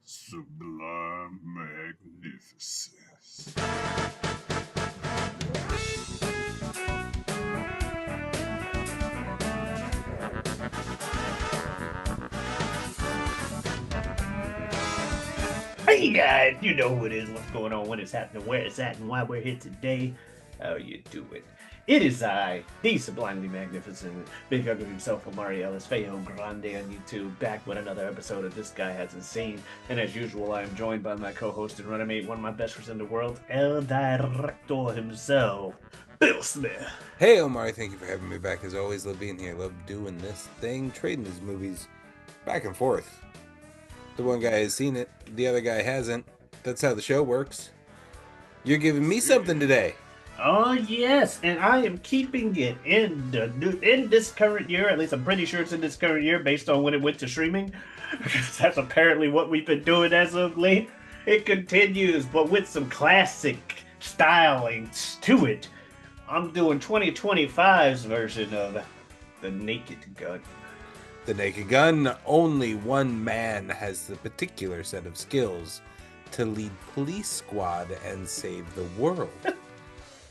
Sublime magnificence. Hey guys, you know who it is, what's going on, what is happening, where it's at, and why we're here today. How you doing? It is I, the sublimely magnificent, big hug of himself, Omari Ellis, Feo Grande on YouTube, back with another episode of This Guy Hasn't Seen. And as usual, I am joined by my co-host and running one of my best friends in the world, El Director himself, Bill Smith. Hey Omar, thank you for having me back. As always, love being here. Love doing this thing, trading these movies back and forth. The one guy has seen it, the other guy hasn't. That's how the show works. You're giving me something today. Oh yes, and I am keeping it in this current year. At least I'm pretty sure it's in this current year, based on when it went to streaming. That's apparently what we've been doing as of late. It continues, but with some classic stylings to it. I'm doing 2025's version of The Naked Gun. The Naked Gun, only one man has the particular set of skills to lead police squad and save the world.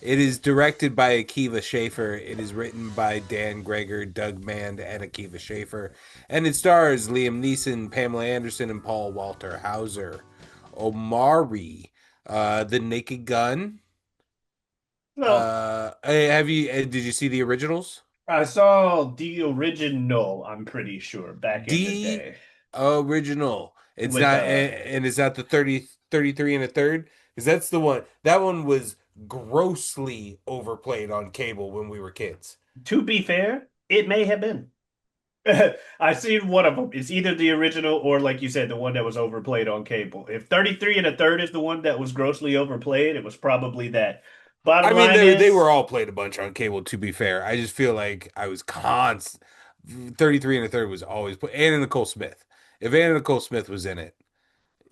It is directed by Akiva Schaffer. It is written by Dan Greger, Doug Mand, and Akiva Schaffer. And it stars Liam Neeson, Pamela Anderson, and Paul Walter Hauser. Omari, The Naked Gun. Well, Did you see the originals? I saw the original, I'm pretty sure, back in the The day. original. It's With not, and it's not the 33 and a third, because that's the one. That one was grossly overplayed on cable when we were kids. To be fair, it may have been. I've seen one of them. It's either the original or, like you said, the one that was overplayed on cable. If 33 and a third is the one that was grossly overplayed, it was probably that. I Bottom mean, line they is, were all played a bunch on cable. To be fair, I just feel like I was constant. 33 and a third was always put. Anna Nicole Smith. If Anna Nicole Smith was in it,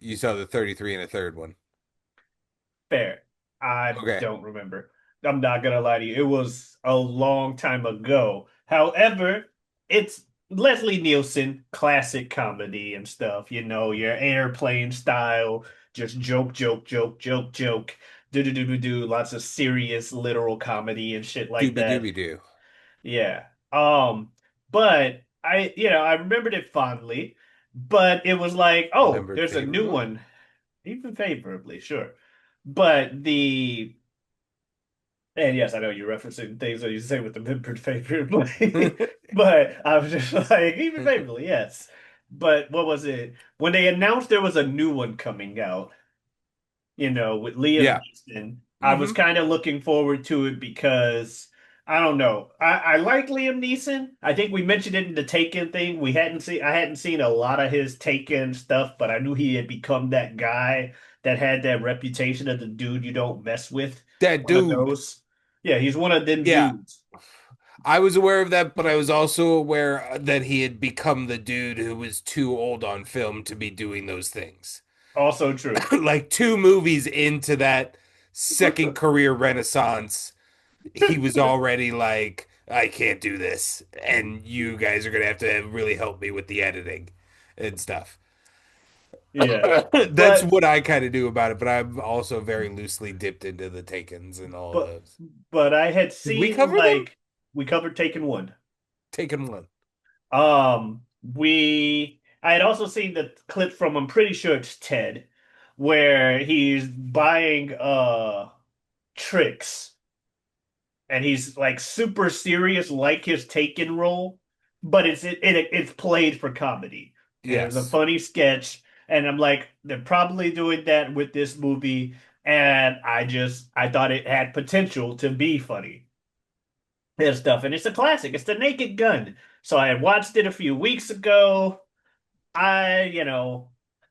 you saw the 33 and a third one. fair. I Okay. don't remember. I'm not gonna lie to you. It was a long time ago. However, it's Leslie Nielsen, classic comedy and stuff. You know, your airplane style, just joke, joke, joke, joke, joke. Do do do do do. Lots of serious, literal comedy and shit like Doobie that. doobie doo. Yeah. But I remembered it fondly, but it was like, oh, Remembered there's a new favorably. one, even favorably, sure. But and yes, I know you're referencing things that you say with the remembered favorably, but I was just like, even favorably, yes. But what was it? When they announced there was a new one coming out, with Liam Yeah. Neeson. I was Hmm. kind of looking forward to it because I don't know. I like Liam Neeson. I think we mentioned it in the Taken thing. I hadn't seen a lot of his Taken stuff, but I knew he had become that guy that had that reputation of the dude you don't mess with. That One of dude. those. Yeah, he's one of them Yeah. dudes. I was aware of that, but I was also aware that he had become the dude who was too old on film to be doing those things. Also true. Like 2 movies into that second career renaissance, he was already like, I can't do this. And you guys are going to have to really help me with the editing and stuff. Yeah. That's But what I kind of do about it, but I'm also very loosely dipped into the Takens and all of but those. but I had Did we seen cover them? like we covered Taken one. Taken one. I had also seen the clip from, I'm pretty sure it's Ted, where he's buying tricks and he's like super serious, like his Taken role, but it's played for comedy. And it was a Yes. funny sketch, and I'm like, they're probably doing that with this movie, and I thought it had potential to be funny and stuff. And it's a classic. It's The Naked Gun. So I had watched it a few weeks ago.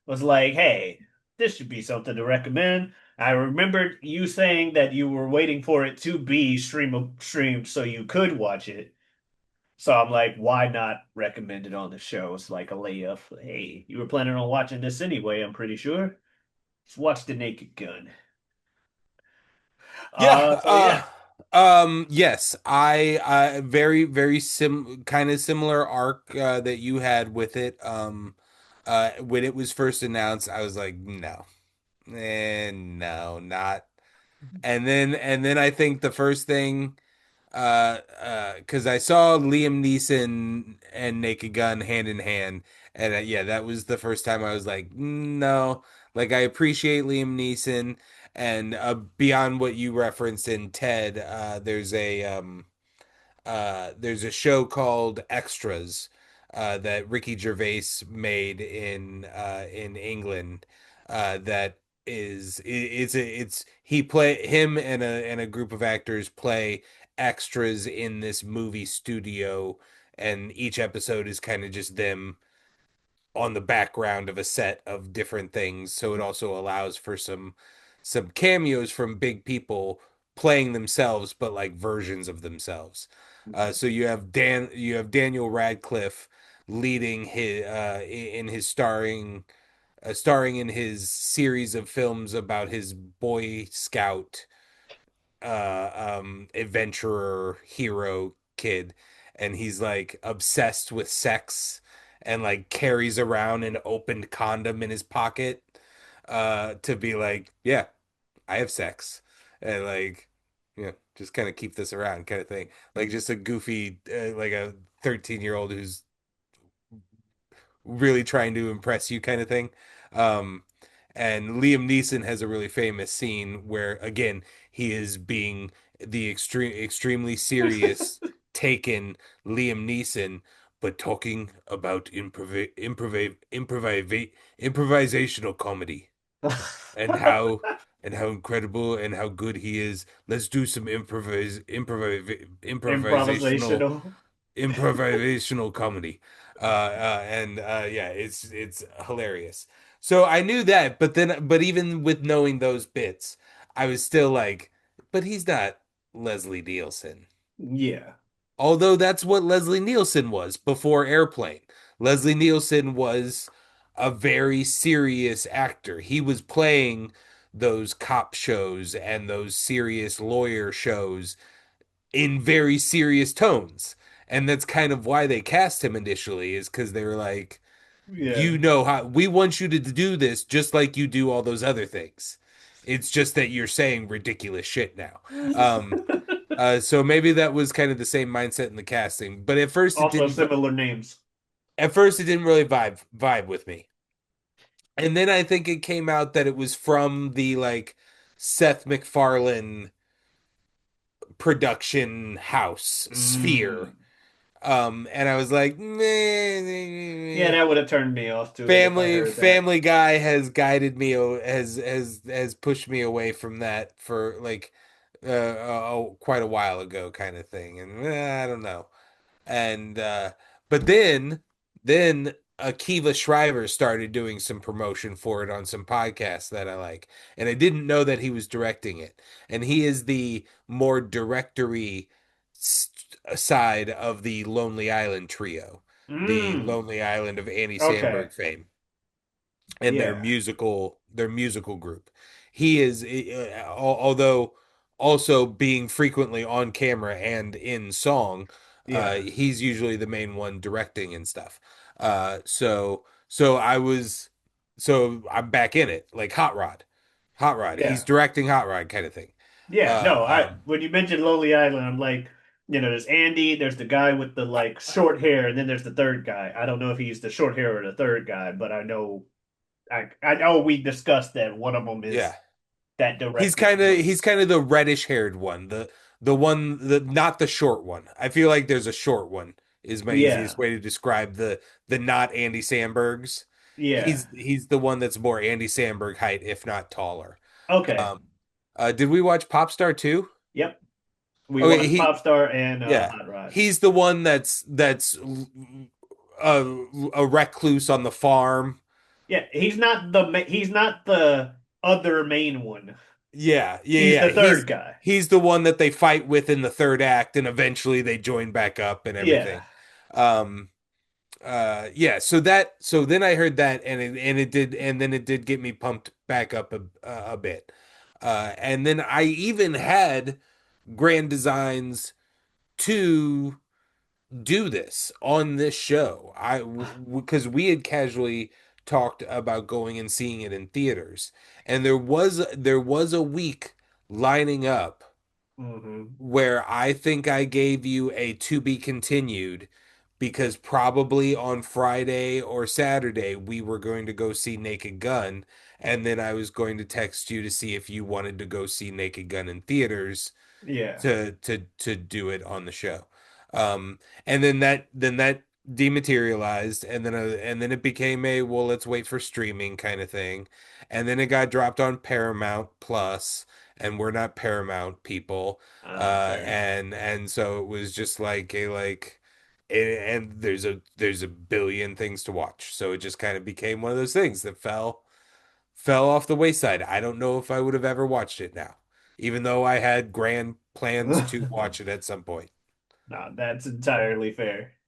Was like, hey, this should be something to recommend. I remembered you saying that you were waiting for it to be streamed so you could watch it. So I'm like, why not recommend it on the show? It's like a layup. Hey, you were planning on watching this anyway, I'm pretty sure. Let's watch The Naked Gun. Yeah, So yeah. yes, very, very kind of similar arc that you had with it. When it was first announced, I was like, no, no, not. And then I think the first thing, because I saw Liam Neeson and Naked Gun hand in hand, and yeah, that was the first time I was like, no, like I appreciate Liam Neeson, and beyond what you referenced in Ted, there's a show called Extras that Ricky Gervais made in England that it's he play him and a group of actors play extras in this movie studio, and each episode is kind of just them on the background of a set of different things. So it also allows for some cameos from big people playing themselves, but like versions of themselves. So you have Daniel Radcliffe leading his in his starring in his series of films about his Boy Scout adventurer hero kid, and he's like obsessed with sex and like carries around an opened condom in his pocket to be like, yeah, I have sex, and like, just kind of keep this around kind of thing, like just a goofy like a 13-year-old who's really trying to impress you kind of thing. Um, and Liam Neeson has a really famous scene where, again, he is being the extremely serious, taken Liam Neeson, but talking about improvisational comedy and how incredible and how good he is. Let's do some improvisational Improvisational. comedy. And yeah, it's hilarious. So I knew that, but even with knowing those bits, I was still like, but he's not Leslie Nielsen. Yeah. Although that's what Leslie Nielsen was before Airplane. Leslie Nielsen was a very serious actor. He was playing those cop shows and those serious lawyer shows in very serious tones. And that's kind of why they cast him initially, is because they were like, Yeah. you know how we want you to do this just like you do all those other things. It's just that you're saying ridiculous shit now. So maybe that was kind of the same mindset in the casting, but Also similar names. at first it didn't really vibe with me. And then I think it came out that it was from the like Seth MacFarlane production house Sphere. Mm. And I was like, Yeah, meh. that would have turned me off to it if I Family heard that. Family Guy has guided me, has pushed me away from that for like quite a while ago, kind of thing, and I don't know. And but then Akiva Shriver started doing some promotion for it on some podcasts that I like, and I didn't know that he was directing it. And he is the more directory side of the Lonely Island trio, the Mm. Lonely Island of Andy Okay. Samberg fame, and Yeah. their musical group. He is, although also being frequently on camera and in song, Yeah. he's usually the main one directing and stuff. So I'm back in it, like Hot Rod. He's Yeah. directing Hot Rod kind of thing. Yeah. No, I Um, when you mentioned Lonely Island, I'm like, there's Andy, there's the guy with the like short hair, and then there's the third guy. I don't know if he's the short hair or the third guy, but I know we discussed that one of them yeah. is that director. He's kind of the reddish haired one, the one the not the short one. I feel like there's a short one is my easiest Yeah. way to describe the not Andy Sambergs. Yeah. He's the one that's more Andy Samberg height, if not taller. Okay. Um, did we watch Popstar too? Yep. We Okay, watched Popstar and yeah, Hot Rod. he's the one that's a recluse on the farm. Yeah, he's not the other main one. He's Yeah. the third guy. He's the one that they fight with in the third act, and eventually they join back up and Yeah. everything. Um, yeah. So then I heard that, and then it did get me pumped back up a bit. And then I even had grand designs to do this on this show. Because we had casually talked about going and seeing it in theaters, and there was a week lining up Hmm. where I think I gave you a to be continued because probably on Friday or Saturday we were going to go see Naked Gun, and then I was going to text you to see if you wanted to go see Naked Gun in theaters Yeah. to do it on the show. And then that dematerialized, and then it became a, well, let's wait for streaming kind of thing. And then it got dropped on Paramount Plus, and we're not Paramount people. Fair. And so it was just like a like and there's a billion things to watch. So it just kind of became one of those things that fell off the wayside. I don't know if I would have ever watched it now, even though I had grand plans to watch it at some point. No, that's entirely fair.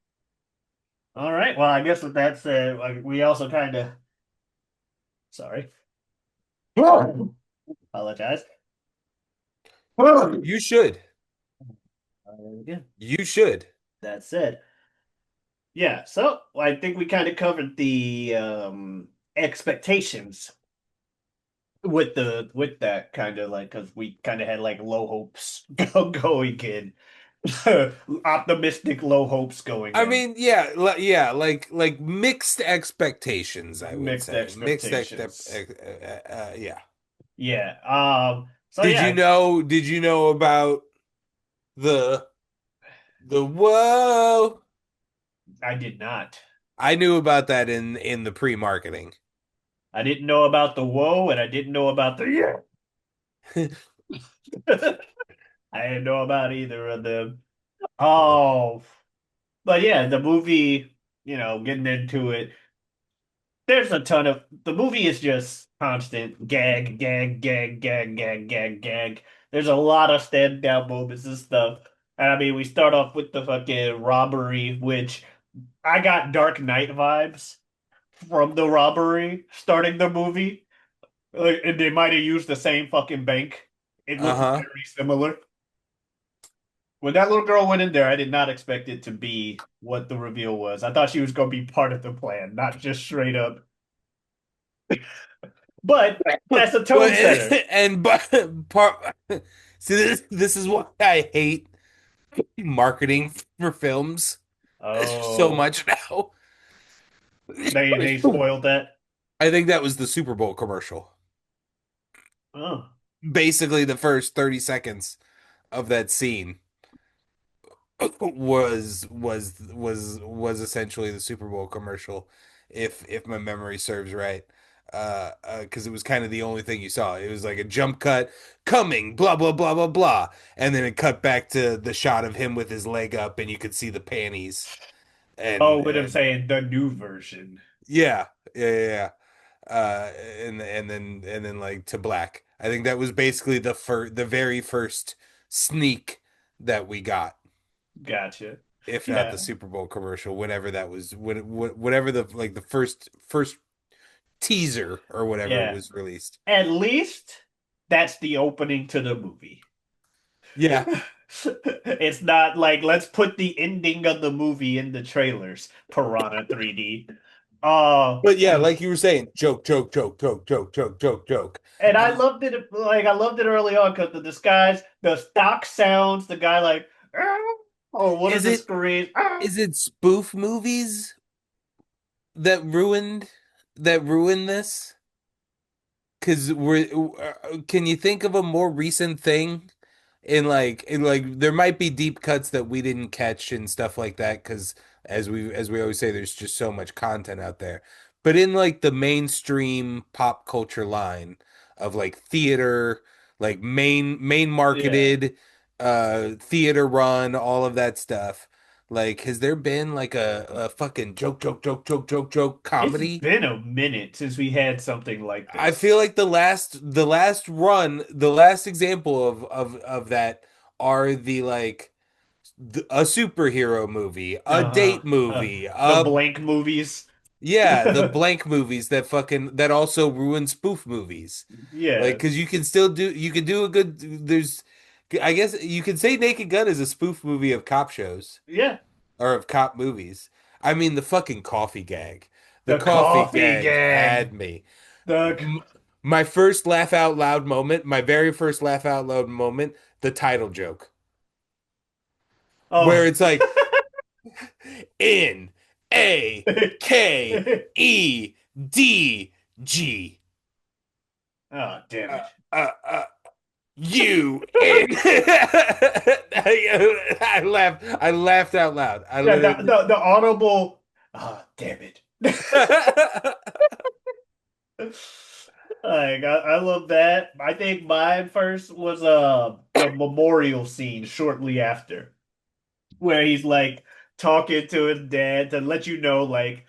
All right. Well, I guess with that said, like, we also kind of, sorry, apologize. You should. Again, You should. that said, yeah. So I think we kind of covered the expectations with that kind of like because we kind of had like low hopes going in, optimistic low hopes going I in, mean, yeah, yeah, like mixed expectations, I would mixed say. expectations. Yeah. Yeah. So Did you yeah, know, did you know about the the whoa? I did not. I knew about that in the pre-marketing. I didn't know about the whoa, and I didn't know about the yeah. I didn't know about either of them. Oh, but yeah, the movie, getting into it, there's a ton of the movie is just constant gag, gag, gag, gag, gag, gag, gag. There's a lot of standout moments and stuff. And I mean, we start off with the fucking robbery, which I got Dark Knight vibes from the robbery starting the movie. And they might have used the same fucking bank. It looked Uh-huh. very similar. When that little girl went in there, I did not expect it to be what the reveal was. I thought she was going to be part of the plan, not just straight up. But that's a tone Well, setter. and but part see this is why I hate marketing for films so Oh, much now. they spoiled that. I think that was the Super Bowl commercial. Oh, Basically, the first 30 seconds of that scene was essentially the Super Bowl commercial, if my memory serves right. Because it was kind of the only thing you saw. It was like a jump cut, coming, blah blah blah blah blah, and then it cut back to the shot of him with his leg up, and you could see the panties, oh, and with him and saying the new version. yeah, yeah, yeah, yeah. And then like to black. I think that was basically the very first sneak that we got, Gotcha. if not the Yeah, Super Bowl commercial, whenever that was, whatever the like the first teaser or whatever yeah. was released. At least that's the opening to the movie. Yeah, It's not like let's put the ending of the movie in the trailers. Piranha 3D. Uh, but yeah, like you were saying, joke, joke, joke, joke, joke, joke, joke, joke. and I And loved it. Like I loved it early on because the disguise, the stock sounds, the guy like, "Ah," or one of is the it screams. "Ah." is it spoof movies that ruined this? Because can you think of a more recent thing in like there might be deep cuts that we didn't catch and stuff like that because as we always say, there's just so much content out there. But in like the mainstream pop culture line of like theater, like main Yeah, marketed theater run, all of that stuff. Like, has there been like a fucking joke it's comedy? been a minute since we had something like I feel this. like the last run, the last example of that are the like a superhero movie, a Uh-huh. date movie, The blank movies. yeah, the blank movies that also ruin spoof movies. Like, Yeah, because you can do a good, there's, I guess you could say Naked Gun is a spoof movie of cop shows yeah. or of cop movies. I mean, the fucking coffee gag. The The coffee coffee gag gag. had me. The M- My first laugh out loud moment, my very first laugh out loud moment, the title joke, where oh. it's like NAKEDG. Oh, damn Uh, it. uh, uh, you in. I laughed out loud. I Yeah, literally. the audible. Oh, damn it. Like I love that. I think mine first was the memorial scene shortly after, where he's like talking to his dad to let you know like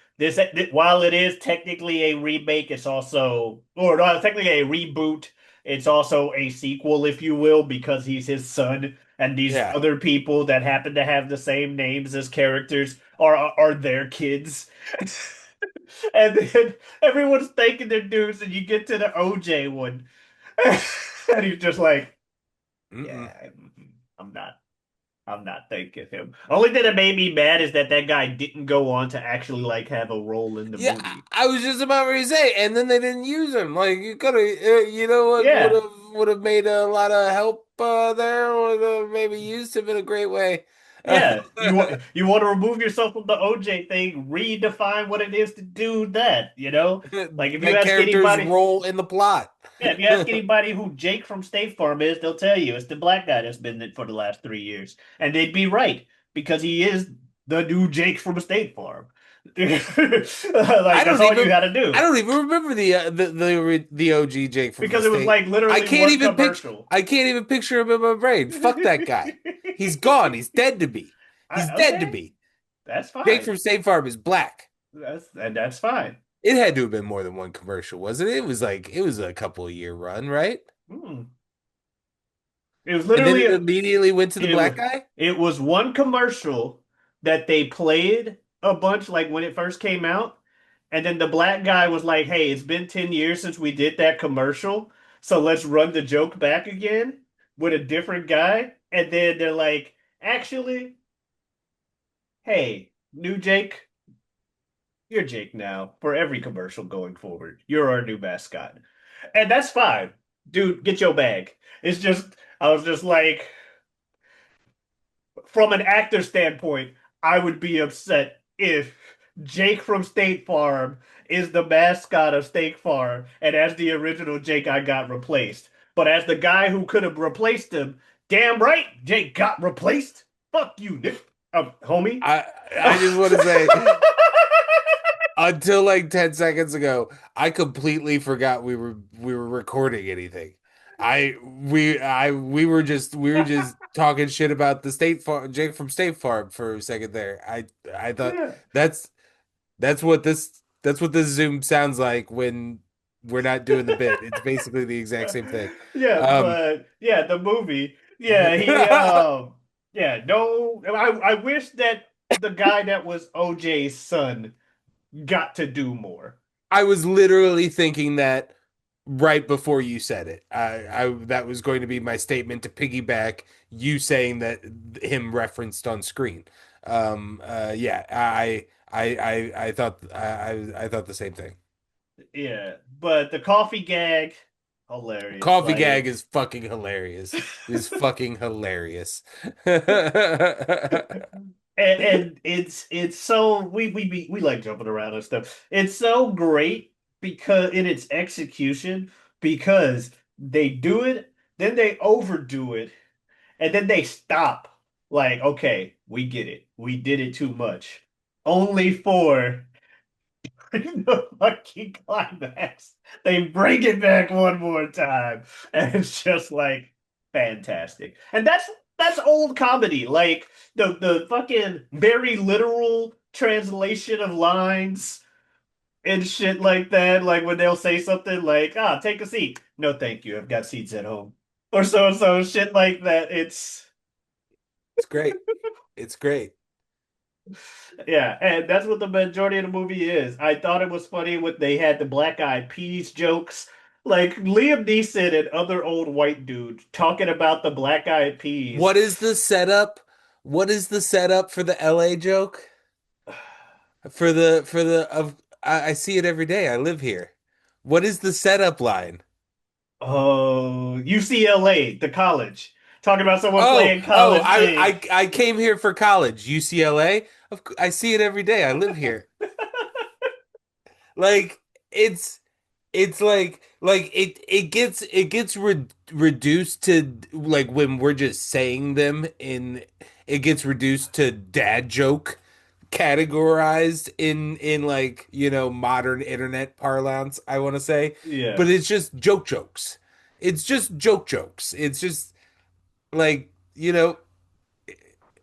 while it is technically a remake, it's also or not technically a reboot, it's also a sequel, if you will, because he's his son and these Yeah. other people that happen to have the same names as characters are their kids. And then everyone's thanking their dudes, and you get to the OJ one, and he's just like, Mm-mm. "Yeah, I'm not. I'm not thanking him." Only thing that made me mad is that that guy didn't go on to actually like have a role in the Yeah, movie. I was just about ready to say, and then they didn't use him. Like you could have, you know what Yeah, would have made a lot of help there. Would have maybe used him in a great way. yeah. You want to remove yourself from the OJ thing, redefine what it is to do that. Like if you That ask character's anybody, role in the plot. yeah, if you ask anybody who Jake from State Farm is, they'll tell you it's the black guy that's been it for the last 3 years, and they'd be right because he is the new Jake from State Farm. Like I that's don't all you even got to I do don't even remember the OG Jake from the because it was state. like literally one commercial. I can't even picture him in my brain. Fuck that guy. He's gone. He's dead to me. He's dead to Okay, me. that's Jake fine. from State Farm is black. That's fine. It had to have been more than one commercial, wasn't it? It was a couple of year run, right? Hmm. It was And then literally it immediately went to the it black was guy. it was one commercial that they played a bunch like when it first came out, and then the black guy was like, "Hey, it's been 10 years since we did that commercial, so let's run the joke back again with a different guy." And then they're like, "Actually, hey, new Jake, you're Jake now for every commercial going forward. You're our new mascot." And that's fine. Dude, get your bag. It's just I was just like from an actor standpoint, I would be upset if Jake from State Farm is the mascot of State Farm, and as the original Jake, I got replaced. But as the guy who could have replaced him, damn right, Jake got replaced. Fuck you, Nick. Homie. I I just want to say until like 10 seconds ago, I completely forgot we were recording anything. We were just talking shit about the State Farm Jake from State Farm for a second there. I thought Yeah. that's that's what this Zoom sounds like when we're not doing the bit. It's basically the exact same thing. Yeah, Um but yeah, the movie. Yeah, he yeah, no I wish that the guy that was OJ's son got to do more. I was literally thinking that right before you said it. I that was going to be my statement to piggyback you saying that him referenced on screen. Yeah, I thought I thought the same thing. Yeah, but the coffee gag, hilarious. Coffee Like, gag is fucking hilarious. Is fucking hilarious. and it's so we like jumping around and stuff. It's so great because in its execution, because they do it, then they overdo it, and then they stop. Like, okay, we get it. We did it too much. Only for the fucking climax. They bring it back one more time, and it's just like fantastic. And that's old comedy, like the fucking very literal translation of lines and shit like that. Like when they'll say something like, "Ah, take a seat." No, thank you. I've got seats at home, or so shit like that. It's great. It's great. Yeah, and that's what the majority of the movie is. I thought it was funny when they had the Black Eyed Peas jokes. Like Liam Neeson and other old white dudes talking about the Black Eyed Peas. What is the setup? What is the setup for the LA joke? For the I see it every day. I live here. What is the setup line? Oh, UCLA, the college. Talking about someone Oh, playing oh, college thing. I came here for college, UCLA. I see it every day. I live here. Like it's it gets reduced to like when we're just saying them in it gets reduced to dad joke categorized in like, modern internet parlance, I want to say. Yeah. But it's just jokes. It's just jokes. It's just like,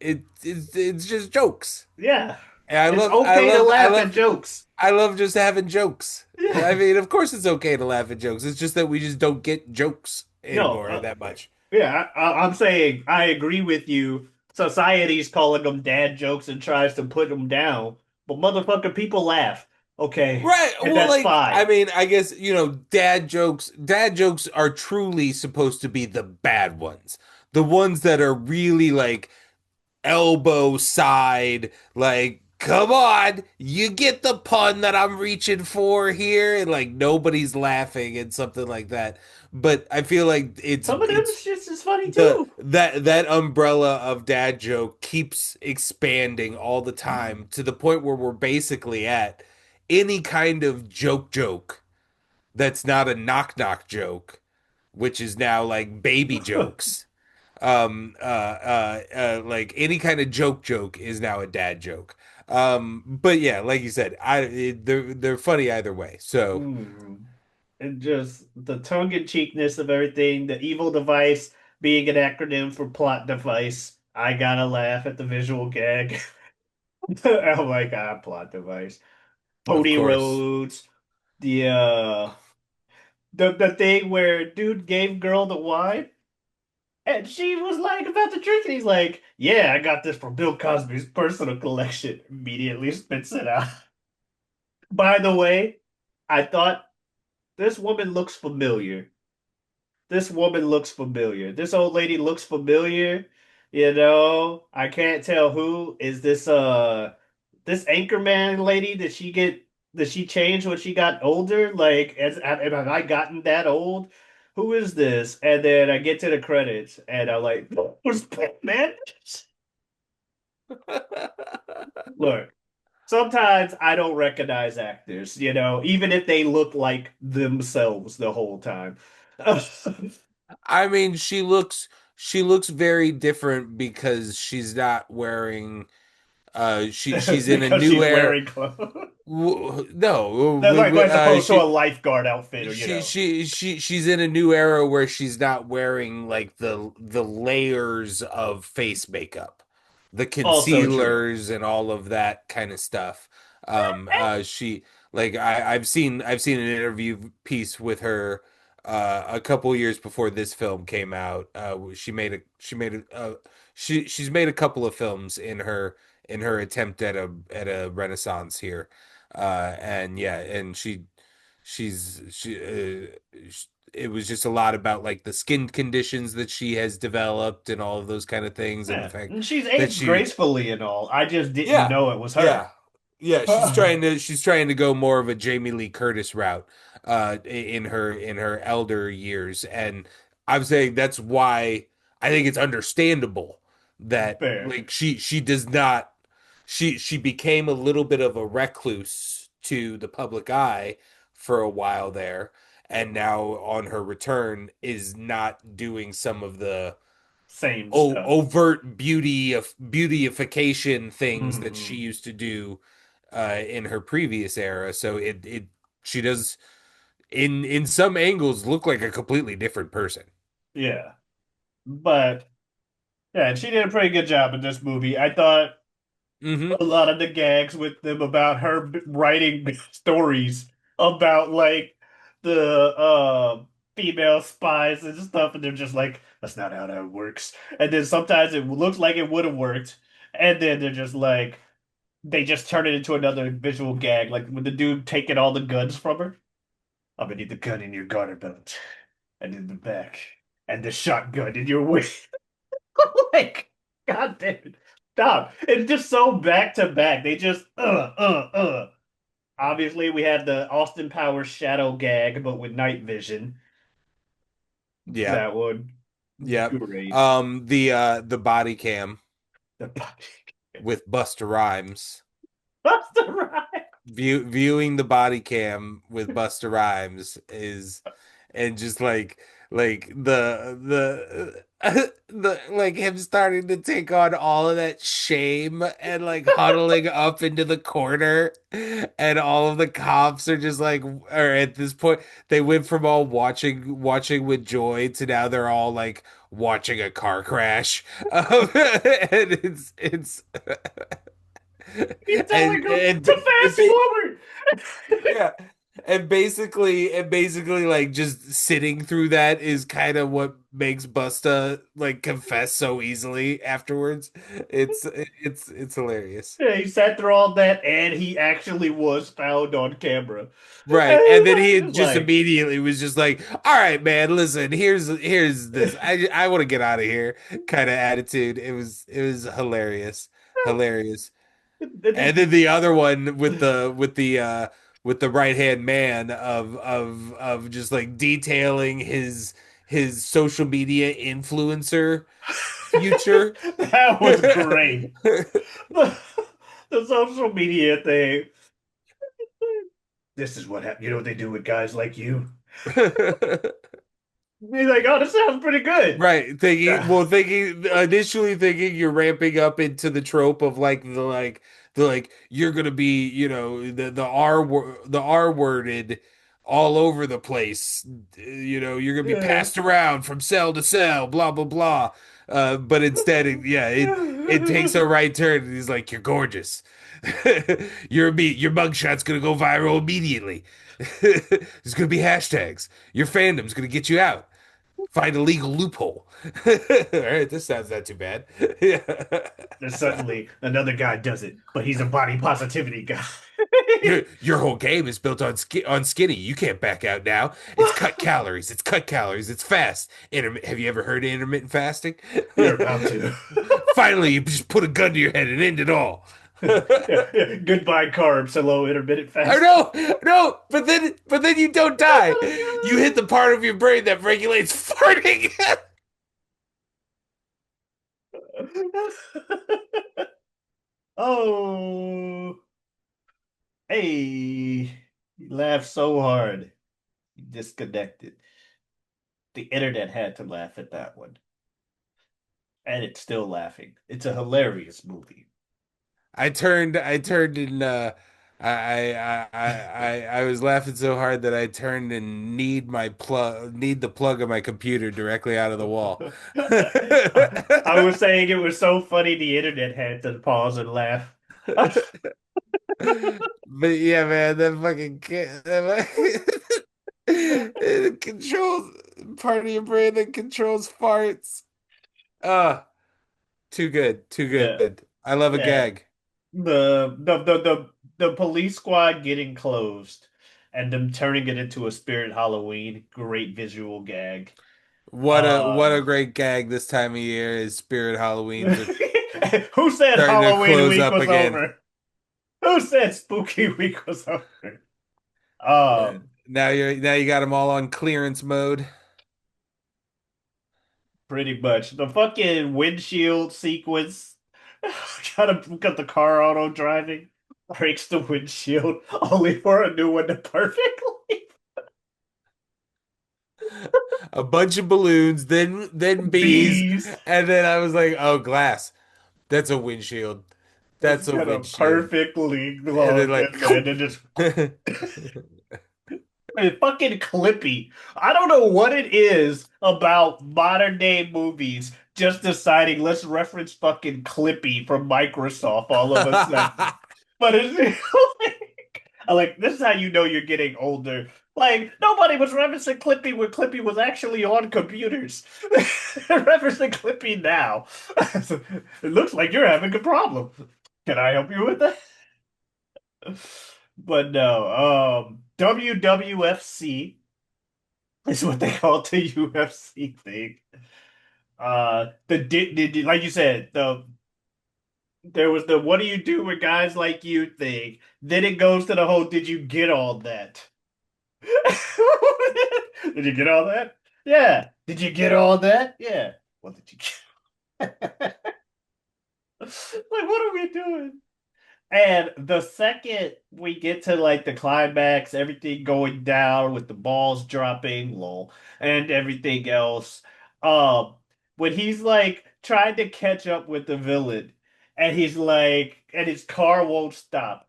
it's just jokes. Yeah. And It's okay to laugh at jokes. I love just having jokes. I Yeah. mean, of course it's okay to laugh at jokes. It's just that we just don't get jokes No, anymore that much. yeah, I'm saying I agree with you. Society's calling them dad jokes and tries to put them down, but motherfucker, people laugh. Okay, Right. and Well, that's like, I fine. mean, I guess, dad jokes are truly supposed to be the bad ones. The ones that are really like elbow side, like, come on, you get the pun that I'm reaching for here, and like nobody's laughing and something like that. But I feel like Some of them it's shits is funny the too. that umbrella of dad joke keeps expanding all the time to the point where we're basically at any kind of joke that's not a knock joke, which is now like baby jokes. Like any kind of joke is now a dad joke. But yeah, like you said, they're funny either way. So Mm. And just the tongue-in-cheekness of everything, the evil device being an acronym for plot device. I gotta laugh at the visual gag. Oh my God, plot device. of Cody course. Rhodes, the the thing where dude gave girl the wine and she was like about to drink and he's like, yeah, I got this from Bill Cosby's personal collection. Immediately spits it out. By the way, I thought this woman looks familiar. This woman looks familiar. This old lady looks familiar. I can't tell who is this Anchorman lady. Did she change when she got older? Like, have I gotten that old? Who is this? And then I get to the credits and I'm like, who's Batman? Look, sometimes I don't recognize actors, even if they look like themselves the whole time. I mean, she looks very different because she's not wearing she's in a Because new she's era. wearing clothes. No, Like as opposed to a lifeguard outfit or she's in a new era where she's not wearing like the layers of face makeup, the also true. concealers and all of that kind of stuff. She like I've seen an interview piece with her a couple years before this film came out. She's made a couple of films in her attempt at a renaissance here. And yeah, and it was just a lot about like the skin conditions that she has developed and all of those kind of things, and the Yeah. fact And she's that aged she gracefully and all. I just didn't yeah know it was yeah her. yeah she's trying to go more of a Jamie Lee Curtis route in her elder years, and I'm saying that's why I think it's understandable that Fair. like she does not she became a little bit of a recluse to the public eye for a while there, and now on her return is not doing some of the Same stuff. overt beautyification things that she Mhm. used to do in her previous era. So it she does in some angles look like a completely different person. Yeah. But yeah, she did a pretty good job in this movie. I thought Hmm. a lot of the gags with them about her writing stories about like the female spies and stuff, and they're just like, that's not how that works. And then sometimes it looks like it would have worked, and then they're just like they just turn it into another visual gag, like with the dude taking all the guns from her. I'm gonna need the gun in your garter belt, and in the back, and the shotgun in your waist. Like, God damn it. Stop. It's just so back to back. They just. Obviously, we had the Austin Powers shadow gag, but with night vision. Yep. That one, Yep. great. The body cam The body. with Busta Rhymes. That's the right. Viewing the body cam with Busta Rhymes is, and just like the like him starting to take on all of that shame and like huddling up into the corner, and all of the cops are just like, or at this point they went from all watching with joy to now they're all like watching a car crash. And it's He's telling and him and to fast forward. yeah. And basically like just sitting through that is kind of what makes Busta like confess so easily afterwards. It's hilarious. Yeah, he sat through all that, and he actually was found on camera. Right. And then he It's just like, immediately was just like, "All right, man, listen, here's this. I want to get out of here," kind of attitude. It was hilarious. Hilarious. And then the other one with the right hand man of just like detailing his social media influencer future. that was great. The, the social media thing. This is what happened. You know what they do with guys like you? He's like, oh, this sounds pretty good. Right, thinking initially thinking you're ramping up into the trope of like you're gonna be, the R worded all over the place, you're gonna be Yeah. passed around from cell to cell, blah blah blah. But instead, it takes a right turn, and he's like, "You're gorgeous. Your mugshot's gonna go viral immediately. There's gonna be hashtags. Your fandom's gonna get you out." Find a legal loophole. All right, this sounds not too bad. Yeah. Then suddenly another guy does it, but he's a body positivity guy. Your whole game is built on skinny. You can't back out now. It's cut calories. It's cut calories. It's fast. Have you ever heard of intermittent fasting? You're about to. Finally, you just put a gun to your head and end it all. Yeah, yeah. Goodbye, carbs. Hello, intermittent Oh fast. no, no! But then you don't die. You hit the part of your brain that regulates farting. Oh, hey, he laughed so hard. He disconnected. The internet had to laugh at that one. And it's still laughing. It's a hilarious movie. I turned and I was laughing so hard that I turned and need the plug of my computer directly out of the wall. I was saying it was so funny the internet had to pause and laugh. But yeah, man, it controls part of your brain that controls farts. Ah, too good, too Yeah, good. I love a yeah. gag. The police squad getting closed and them turning it into a Spirit Halloween. Great visual gag. What a great gag this time of year is Spirit Halloween's are Who said starting to Halloween close week up was again. over? Who said Spooky week was over? Yeah. Um, Now you got them all on clearance mode. Pretty much the fucking windshield sequence. Got the car auto driving, breaks the windshield, only for a new one to perfectly. A bunch of balloons, then bees, Bees. and then I was like, "Oh, glass. That's a windshield. It's That's a got a windshield." perfectly And then long like, and then just it's fucking Clippy. I don't know what it is about modern day movies just deciding let's reference fucking Clippy from Microsoft all of a sudden. But it's like this is how you know you're getting older. Like nobody was referencing Clippy when Clippy was actually on computers. They're referencing Clippy now. It looks like you're having a problem. Can I help you with that? But no, WWFC is what they call the UFC thing. Like you said, There was the "what do you do with guys like you" thing. Then it goes to the whole "did you get all that?" Did you get all that? Yeah. Did you get all that? Yeah. What did you get? Like, what are we doing? And the second we get to like the climax, everything going down with the balls dropping, lol, and everything else, um, when he's like trying to catch up with the villain, and he's like, and his car won't stop.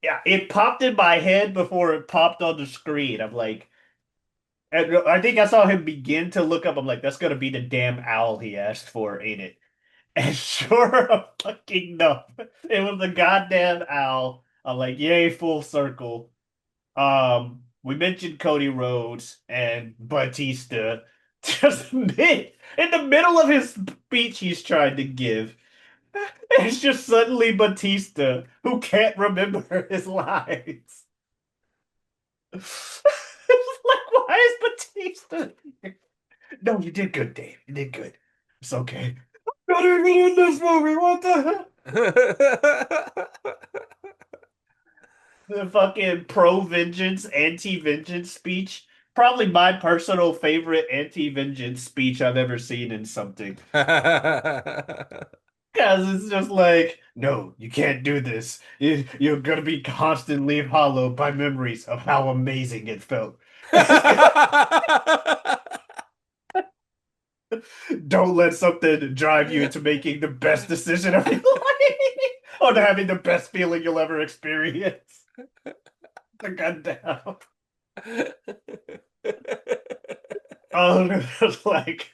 Yeah, it popped in my head before it popped on the screen. I'm like, and I think I saw him begin to look up. I'm like, that's gonna be the damn owl he asked for, ain't it? And sure fucking enough, it was the goddamn owl. I'm like, yay, full circle. We mentioned Cody Rhodes and Batista just in the middle of his speech he's trying to give. It's just suddenly Batista who can't remember his lines. It's like, why is Batista? No, you did good, Dave. You did good. It's okay. Better than in this movie. What the hell? The fucking pro-vengeance, anti-vengeance speech. Probably my personal favorite anti-vengeance speech I've ever seen in something. Because it's just like, no, you can't do this. You're gonna be constantly hollowed by memories of how amazing it felt. Don't let something drive you into making the best decision of your life or to having the best feeling you'll ever experience. The gun down. Oh, it's like,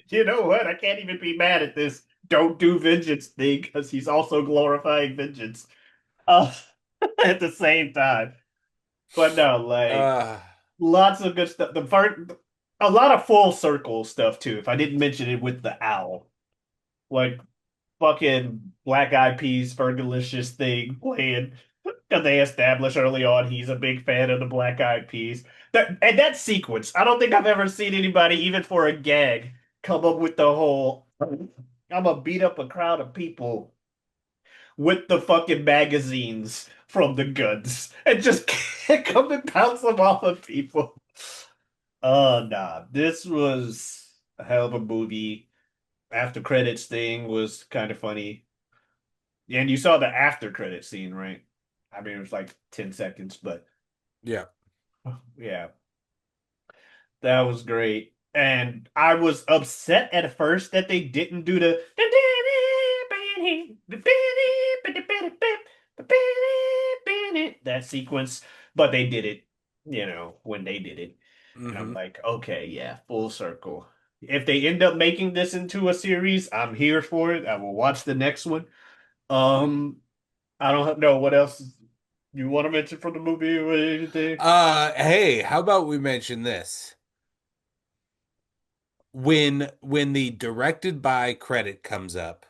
you know what? I can't even be mad at this "don't do vengeance" thing because he's also glorifying vengeance uh, at the same time. But no, like uh, lots of good stuff. The first, a lot of full circle stuff too. If I didn't mention it with the owl, like fucking Black Eyed Peas, Fergalicious thing playing because they established early on he's a big fan of the Black Eyed Peas. That sequence, I don't think I've ever seen anybody, even for a gag, come up with the whole "I'm gonna beat up a crowd of people with the fucking magazines from the guns and just come and bounce them off of people." Nah, this was a hell of a movie. After credits thing was kind of funny. Yeah, and you saw the after credit scene, right? I mean, it was like 10 seconds, but yeah. yeah, that was great. And I was upset at first that they didn't do the that sequence, but they did it, when they did it. And I'm Hmm. like, okay, yeah, full circle. If they end up making this into a series, I'm here for it. I will watch the next one. Um, I don't know what else you want to mention from the movie or anything. Hey, how about we mention this? When the directed by credit comes up,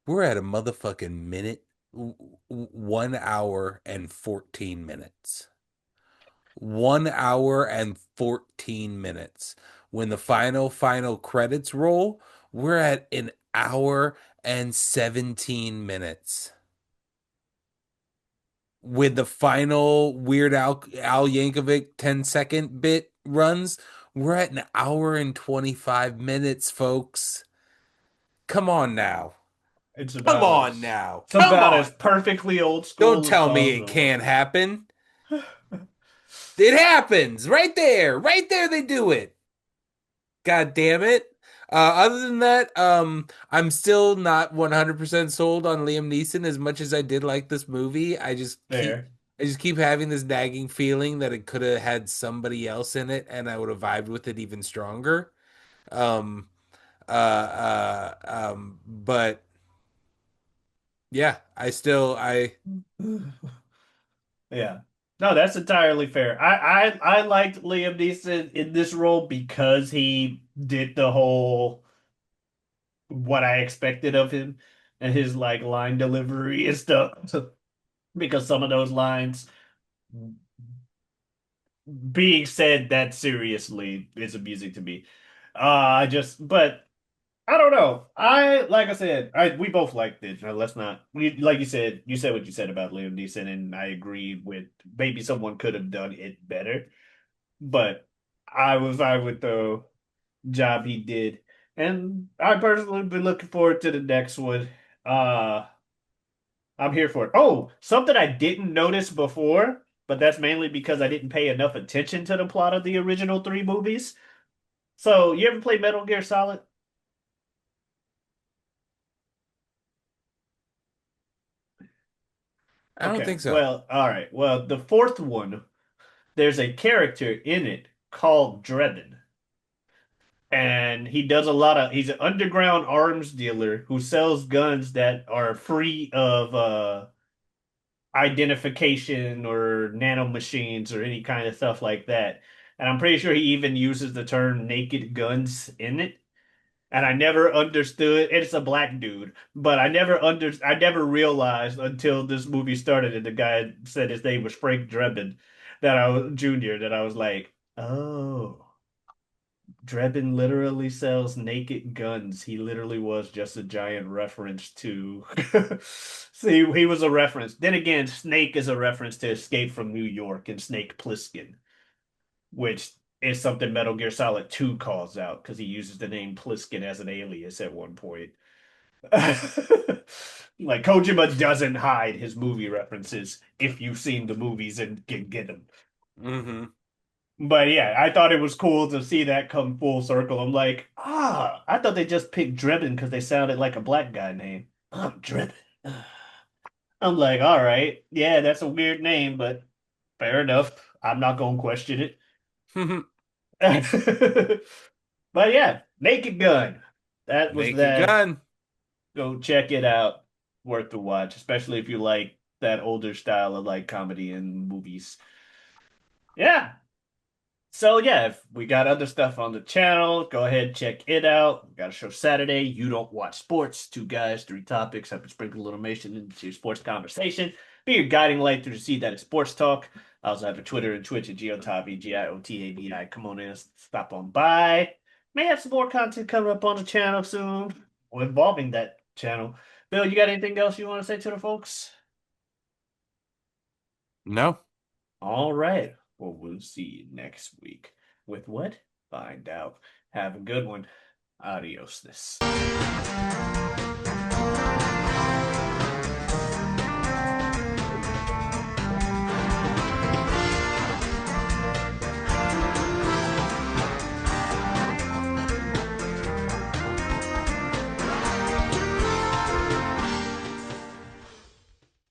we're at a motherfucking 1 hour and 14 minutes. 1 hour and 14 minutes. When the final credits roll, we're at an hour and 17 minutes. With the final Al Yankovic 10-second bit runs, we're at an hour and 25 minutes, folks. Come on now. It's Come about on as now. it's Come about on. as perfectly old Don't school as tell me it possible. can't happen. It happens right there. Right there, they do it. God damn it. Other than that, I'm still not 100% sold on Liam Neeson as much as I did like this movie. There. I just keep having this nagging feeling that it could have had somebody else in it and I would have vibed with it even stronger. Um, but yeah, Yeah. No, that's entirely fair. I liked Liam Neeson in this role because he did the whole what I expected of him and his like line delivery and stuff. Because some of those lines being said that seriously is amusing to me. I just but I don't know. I like I said, we both liked it. Let's not. We like you said what you said about Liam Neeson, and I agree with maybe someone could have done it better, but I was fine with the job he did, and I personally been looking forward to the next one. Uh, I'm here for it. Oh, something I didn't notice before, but that's mainly because I didn't pay enough attention to the plot of the original three movies. So, you ever play Metal Gear Solid? I don't Okay, think so. well, all right. Well, the fourth one, there's a character in it called Drebin. And he does a lot of, he's an underground arms dealer who sells guns that are free of identification or nanomachines or any kind of stuff like that. And I'm pretty sure he even uses the term naked guns in it. And I never understood. It's a black dude, but I never realized until this movie started and the guy said his name was Frank Drebin, that I was Junior, that I was like, oh, Drebin literally sells naked guns. He literally was just a giant reference to. See, he was a reference. Then again, Snake is a reference to Escape from New York and Snake Plissken, which is something Metal Gear Solid 2 calls out because he uses the name Pliskin as an alias at one point. Like Kojima doesn't hide his movie references if you've seen the movies and can get them. Hmm. But yeah, I thought it was cool to see that come full circle. I'm like, I thought they just picked Drebin because they sounded like a black guy name. I'm Drebin. I'm like, all right, yeah, that's a weird name, but fair enough. I'm not gonna question it. But yeah, Naked Gun. That was Naked that. Gun. Go check it out. Worth the watch, especially if you like that older style of like comedy and movies. Yeah. So yeah, if we got other stuff on the channel, go ahead, check it out. We got a show Saturday. You don't watch sports. Two guys, three topics. Have to sprinkle a little information into your sports conversation. Be your guiding light through the sea that is sports talk. I also have a Twitter and Twitch at Giotavi, Giotabi. Come on in, stop on by. May have some more content coming up on the channel soon, or involving that channel. Bill, you got anything else you want to say to the folks? No. All right. Well, we'll see you next week. With what? Find out. Have a good one. Adios. This.